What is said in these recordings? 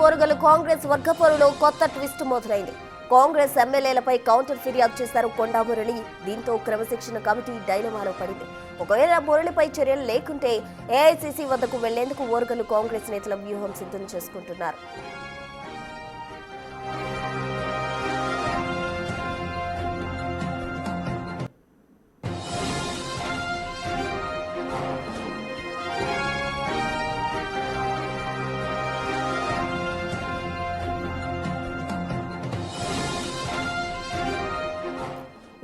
ఓరుగల్లు కాంగ్రెస్ వర్గపోరులో కొత్త ట్విస్ట్ మొదలైంది. కాంగ్రెస్ ఎమ్మెల్యేలపై కౌంటర్ ఫిర్యాదు చేశారు కొండా మురళి. దీంతో క్రమశిక్షణ కమిటీ డైలమాలో పడింది. ఒకవేళ మురళిపై చర్యలు లేకుంటే ఏఐసీసీ వద్దకు వెళ్లేందుకు ఓరుగల్లు కాంగ్రెస్ నేతల వ్యూహం సిద్ధం చేసుకుంటున్నారు.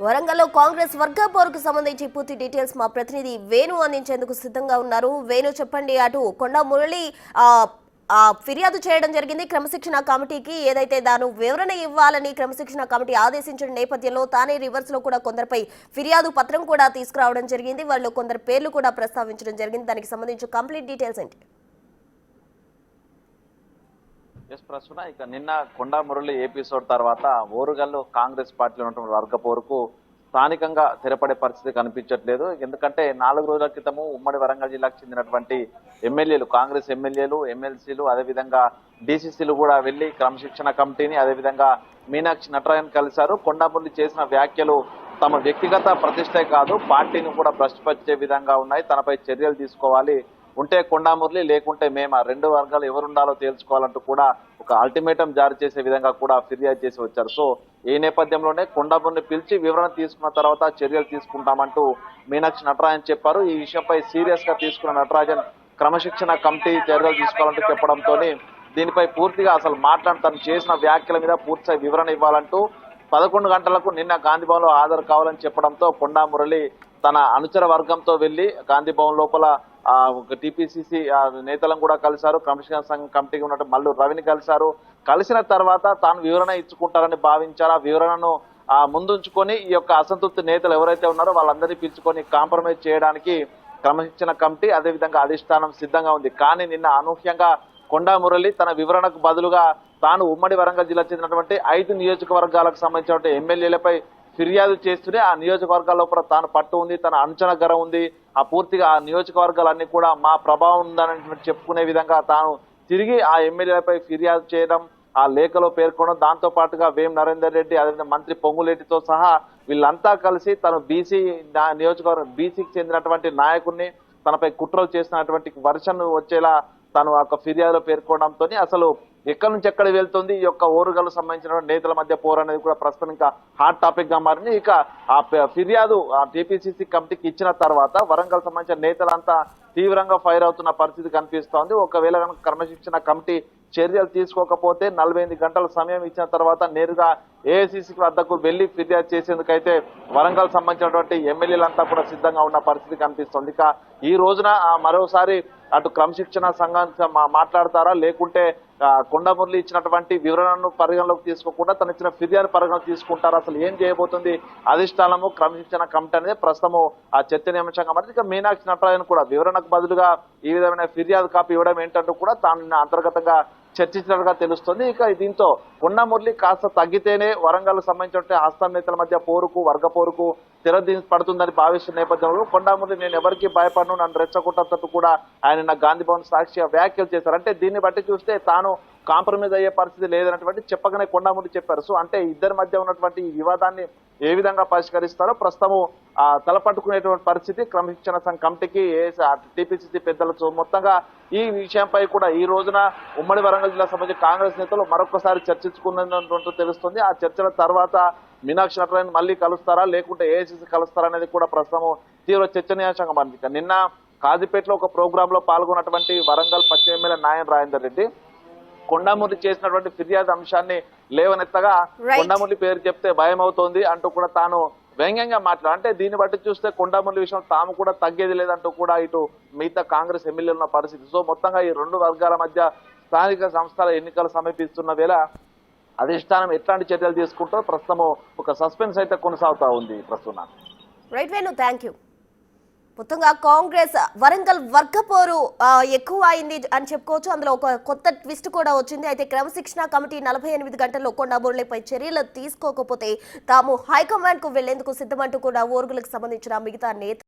వరంగల్లో కాంగ్రెస్ వర్గ పోరుకు సంబంధించి పూర్తి డీటెయిల్స్ మా ప్రతినిధి వేణు అందించేందుకు సిద్ధంగా ఉన్నారు. వేణు, చెప్పండి. అటు కొండా మురళి ఫిర్యాదు చేయడం జరిగింది క్రమశిక్షణ కమిటీకి. ఏదైతే దాని వివరణ ఇవ్వాలని క్రమశిక్షణ కమిటీ ఆదేశించిన నేపథ్యంలో తానే రివర్స్ లో కూడా కొందరిపై ఫిర్యాదు పత్రం కూడా తీసుకురావడం జరిగింది. వాళ్ళు కొందరు పేర్లు కూడా ప్రస్తావించడం జరిగింది. దానికి సంబంధించి కంప్లీట్ డీటెయిల్స్ ఏంటి? ప్రస్తుతం ఇక నిన్న కొండా మురళి ఎపిసోడ్ తర్వాత ఓరుగల్లు కాంగ్రెస్ పార్టీలో ఉన్నటువంటి వర్గ పోరుకు స్థానికంగా తెరపడే పరిస్థితి కనిపించట్లేదు. ఎందుకంటే 4 రోజుల క్రితము ఉమ్మడి వరంగల్ జిల్లాకు చెందినటువంటి ఎమ్మెల్యేలు, కాంగ్రెస్ ఎమ్మెల్యేలు, ఎమ్మెల్సీలు, అదేవిధంగా డీసీసీలు కూడా వెళ్లి క్రమశిక్షణ కమిటీని, అదేవిధంగా మీనాక్షి నటరాజన్ కలిశారు. కొండా మురళి చేసిన వ్యాఖ్యలు తమ వ్యక్తిగత ప్రతిష్టే కాదు, పార్టీని కూడా భ్రష్టుపరిచే విధంగా ఉన్నాయి. తనపై చర్యలు తీసుకోవాలి, ఉంటే కొండా మురళి, లేకుంటే మేము ఆ 2 వర్గాలు ఎవరుండాలో తేల్చుకోవాలంటూ కూడా ఒక అల్టిమేటం జారీ చేసే విధంగా కూడా ఫిర్యాదు చేసి వచ్చారు. సో ఈ నేపథ్యంలోనే కొండా మురళిని పిలిచి వివరణ తీసుకున్న తర్వాత చర్యలు తీసుకుంటామంటూ మీనాక్షి నటరాజన్ చెప్పారు. ఈ విషయంపై సీరియస్ గా తీసుకున్న నటరాజన్ క్రమశిక్షణ కమిటీ చర్యలు తీసుకోవాలంటూ చెప్పడంతో దీనిపై పూర్తిగా అసలు తను చేసిన వ్యాఖ్యల మీద పూర్తి వివరణ ఇవ్వాలంటూ 11 గంటలకు నిన్న గాంధీభవన్ లో హాజరు కావాలని చెప్పడంతో కొండా మురళి తన అనుచర వర్గంతో వెళ్లి గాంధీభవన్ లోపల టీపీసీసీ నేతలను కూడా కలిశారు. క్రమశిక్షణ సంఘం కమిటీకి ఉన్నట్టు మల్లు రవిని కలిశారు. కలిసిన తర్వాత తాను వివరణ ఇచ్చుకుంటారని భావించారు. ఆ వివరణను ముందుంచుకొని ఈ యొక్క అసంతృప్తి నేతలు ఎవరైతే ఉన్నారో వాళ్ళందరినీ పిలుచుకొని కాంప్రమైజ్ చేయడానికి క్రమశిక్షణ కమిటీ, అదేవిధంగా అధిష్టానం సిద్ధంగా ఉంది. కానీ నిన్న అనూహ్యంగా కొండా మురళి తన వివరణకు బదులుగా తాను ఉమ్మడి వరంగల్ జిల్లా చెందినటువంటి 5 నియోజకవర్గాలకు సంబంధించినటువంటి ఎమ్మెల్యేలపై ఫిర్యాదు చేస్తూనే ఆ నియోజకవర్గాల లోపల తాను పట్టు ఉంది, తన అంచనా గర ఉంది, ఆ పూర్తిగా ఆ నియోజకవర్గాలన్నీ కూడా మా ప్రభావం ఉందని చెప్పుకునే విధంగా తాను తిరిగి ఆ ఎమ్మెల్యేలపై ఫిర్యాదు చేయడం, ఆ లేఖలో పేర్కొనడం, దాంతో పాటుగా వేం నరేందర్ రెడ్డి, అదే మంత్రి పొంగులేటితో సహా వీళ్ళంతా కలిసి తను బీసీ నియోజకవర్గం, బీసీకి చెందినటువంటి నాయకుడిని తనపై కుట్రలు చేసినటువంటి వర్షన్ వచ్చేలా తను ఒక ఫిర్యాదులో పేర్కొనడంతో అసలు ఎక్కడి నుంచి ఎక్కడ వెళ్తుంది ఈ యొక్క ఓరుగల్లు సంబంధించిన నేతల మధ్య పోరు అనేది కూడా ప్రస్తుతం ఇంకా హాట్ టాపిక్ గా మారింది. ఇక ఆ ఫిర్యాదు టీపీసీసీ కమిటీకి ఇచ్చిన తర్వాత వరంగల్ సంబంధించిన నేతలంతా తీవ్రంగా ఫైర్ అవుతున్న పరిస్థితి కనిపిస్తోంది. ఒకవేళ కనుక క్రమశిక్షణ కమిటీ చర్యలు తీసుకోకపోతే 48 గంటల సమయం ఇచ్చిన తర్వాత నేరుగా ఏఐసీసీ వద్దకు వెళ్లి ఫిర్యాదు చేసేందుకైతే వరంగల్ సంబంధించినటువంటి ఎమ్మెల్యేలంతా కూడా సిద్ధంగా ఉన్న పరిస్థితి కనిపిస్తోంది. ఇక ఈ రోజున మరోసారి అటు క్రమశిక్షణ సంఘానికి మాట్లాడతారా, లేకుంటే కొండా మురళి ఇచ్చినటువంటి వివరణను పరిగణలోకి తీసుకోకుండా తను ఇచ్చిన ఫిర్యాదు పరిగణలోకి తీసుకుంటారా, అసలు ఏం చేయబోతుంది అధిష్టానము క్రమశిక్షణ కమిటీ అనేది ప్రస్తుతము ఆ చర్చనీయాంశంగా మరి. ఇక మీనాక్షి నటరాజన్ కూడా వివరణకు బదులుగా ఈ విధమైన ఫిర్యాదు కాపీ ఇవ్వడం ఏంటంటూ కూడా తాను అంతర్గతంగా చర్చించినట్టుగా తెలుస్తుంది. ఇక దీంతో కొండా మురళి కాస్త తగ్గితేనే వరంగల్ సంబంధించిన హస్తం నేతల మధ్య పోరుకు, వర్గ పోరుకు పడుతుందని భావిస్తున్న నేపథ్యంలో కొండా మురళి నేను ఎవరికి భయపడను, నన్ను రెచ్చగొట్టేటట్టు కూడా ఆయన గాంధీభవన్ సాక్షిగా వ్యాఖ్యలు చేశారు. అంటే దీన్ని బట్టి చూస్తే తాను కాంప్రమైజ్ అయ్యే పరిస్థితి లేదన్నటువంటి చెప్పగానే కొండా మురళి చెప్పారు. సో అంటే ఇద్దరి మధ్య ఉన్నటువంటి ఈ వివాదాన్ని ఏ విధంగా పరిష్కరిస్తారో ప్రస్తుతము తలపట్టుకునేటువంటి పరిస్థితి క్రమశిక్షణ సంఘ కమిటీకి, టీపీసీసీ పెద్దలతో మొత్తంగా ఈ విషయంపై కూడా ఈ రోజున ఉమ్మడి వరంగల్ జిల్లా సంబంధించి కాంగ్రెస్ నేతలు మరొకసారి చర్చించుకున్నట్టు తెలుస్తుంది. ఆ చర్చల తర్వాత మీనాక్షి నటరాజన్ మళ్ళీ కలుస్తారా, లేకుంటే ఏఐసీసీ కలుస్తారా అనేది కూడా ప్రస్తుతం తీవ్ర చర్చనీయాంశంగా మారింది. నిన్న కాజీపేటలో ఒక ప్రోగ్రామ్ లో పాల్గొన్నటువంటి వరంగల్ పశ్చిమ ఎమ్మెల్యే నాయన్ రాజేందర్ రెడ్డి కొండా మురళి చేసినటువంటి ఫిర్యాదు అంశాన్ని లేవనెత్తగా కొండా మురళి పేరు చెప్తే భయం అవుతోంది అంటూ కూడా తాను వ్యంగ్యంగా మాట్లాడు. అంటే దీన్ని బట్టి చూస్తే కొండా మురళి విషయం తాము కూడా తగ్గేది లేదంటూ కూడా ఇటు మిగతా కాంగ్రెస్ ఎమ్మెల్యేలు ఉన్న పరిస్థితి. సో మొత్తంగా ఈ 2 వర్గాల మధ్య స్థానిక సంస్థల ఎన్నికలు సమీపిస్తున్న వేళ అధిష్టానం ఎట్లాంటి చర్యలు తీసుకుంటో ప్రస్తుతం ఒక సస్పెన్స్ అయితే కొనసాగుతా ఉంది. ప్రస్తుతం రైట్ వేణు, థ్యాంక్ యూ. మొత్తంగా కాంగ్రెస్ వరంగల్ వర్గపోరు ఎక్కువ అయింది అని చెప్పుకోవచ్చు. అందులో ఒక కొత్త ట్విస్ట్ కూడా వచ్చింది. అయితే క్రమశిక్షణ కమిటీ 48 గంటల్లో కొండా మురళిపై చర్యలు తీసుకోకపోతే తాము హైకమాండ్ కు వెళ్లేందుకు సిద్ధమంటూ కూడా ఓరుగల్లుకు సంబంధించిన మిగతా నేత